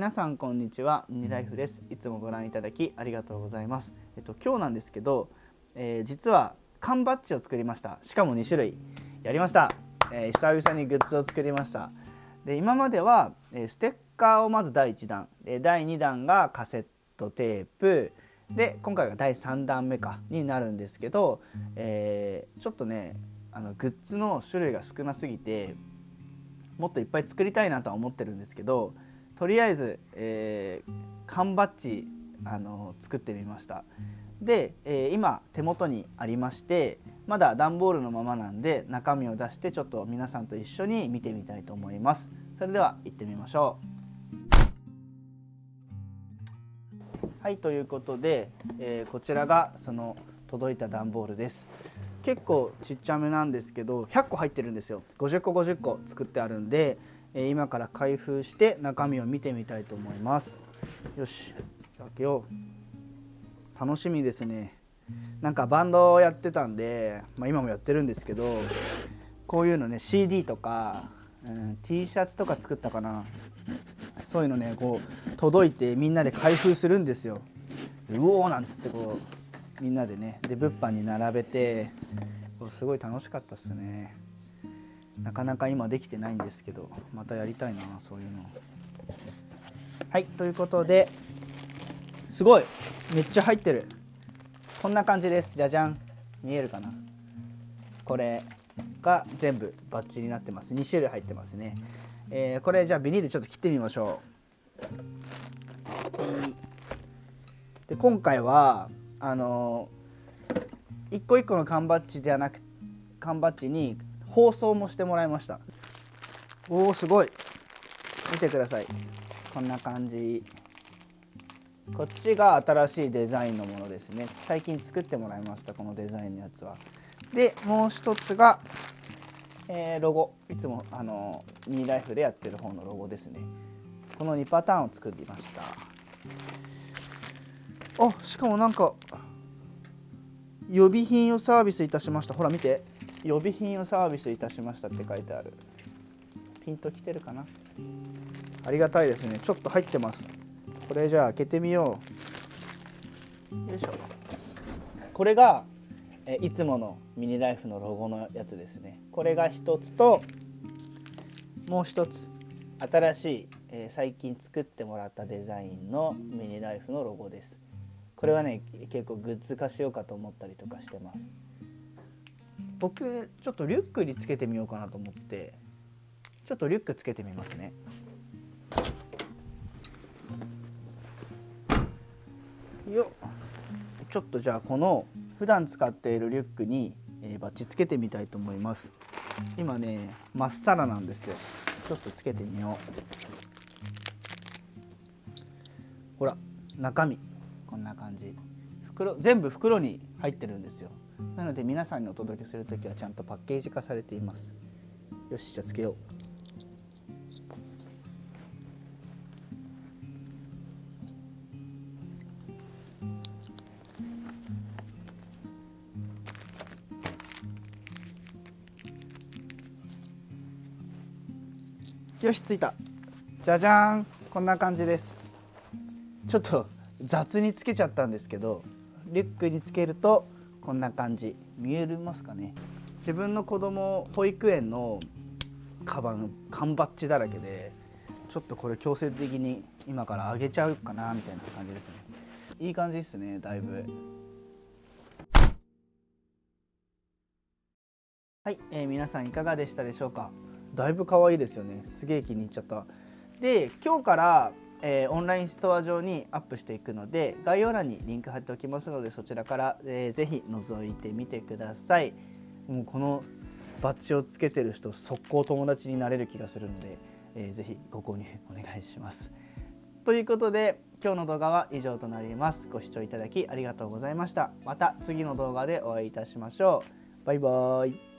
皆さんこんにちは、ミニライフです。いつもご覧いただきありがとうございます。今日なんですけど、実は缶バッジを作りました。しかも2種類やりました。久々にグッズを作りました。で、今まではステッカーをまず第1弾、第2弾がカセットテープで、今回が第3弾目になるんですけど、ちょっとねグッズの種類が少なすぎてもっといっぱい作りたいなとは思ってるんですけど、とりあえず、缶バッジ作ってみました。で、今手元にありまして、まだ段ボールのままなんで中身を出してちょっと皆さんと一緒に見てみたいと思います。それでは行ってみましょう。はい、ということで、こちらがその届いた段ボールです。結構ちっちゃめなんですけど100個入ってるんですよ。50個50個作ってあるんで、今から開封して中身を見てみたいと思います。よし、開けよう。楽しみですね。なんかバンドをやってたんで、今もやってるんですけど、こういうのね CD とか、T シャツとか作ったかな、そういうのねこう届いてみんなで開封するんですよ。うおーなんつってこうみんなでね、で物販に並べて、すごい楽しかったっすね。なかなか今できてないんですけど、またやりたいなそういうの。はい、ということで、すごいめっちゃ入ってる。こんな感じです。じゃじゃん、見えるかな。これが全部バッジになってます。2種類入ってますね。これじゃあビニールちょっと切ってみましょう。で、今回は一個一個の缶バッジじゃなく、缶バッジに包装もしてもらいました。おお、すごい。見てください。こんな感じ。こっちが新しいデザインのものですね。最近作ってもらいました、このデザインのやつは。で、もう一つが、ロゴ。いつもミニライフでやってる方のロゴですね。この2パターンを作りました。あ、しかもなんか予備品をサービスいたしました。ほら見て、予備品をサービスいたしましたって書いてある。ピンときてるかな。ありがたいですね。ちょっと入ってます。これじゃあ開けてみよう。よいしょ。これがいつものミニライフのロゴのやつですね。これが一つと、もう一つ新しい、最近作ってもらったデザインのミニライフのロゴです。これはね結構グッズ化しようかと思ったりとかしてます。僕ちょっとリュックにつけてみようかなと思って、ちょっとリュックつけてみますね。よっ、ちょっとじゃあこの普段使っているリュックにバッジつけてみたいと思います。今ねまっさらなんですよ。ちょっとつけてみよう。ほら中身こんな感じ。全部袋に入ってるんですよ。なので皆さんにお届けするときはちゃんとパッケージ化されています。よし、じゃあつけよう。よし、ついた。じゃじゃーん、こんな感じです。ちょっと雑につけちゃったんですけど、リュックにつけるとこんな感じ。見えますかね。自分の子供保育園のカバン缶バッジだらけで、ちょっとこれ強制的に今からあげちゃうかなみたいな感じですね。いい感じですね、だいぶ。はい、皆さんいかがでしたでしょうか。だいぶ可愛いですよね。すげえ気に入っちゃった。で、今日からオンラインストア上にアップしていくので、概要欄にリンク貼っておきますので、そちらから、ぜひ覗いてみてください。もうこのバッジをつけてる人速攻友達になれる気がするので、ぜひご購入お願いします。ということで今日の動画は以上となります。ご視聴いただきありがとうございました。また次の動画でお会いいたしましょう。バイバーイ。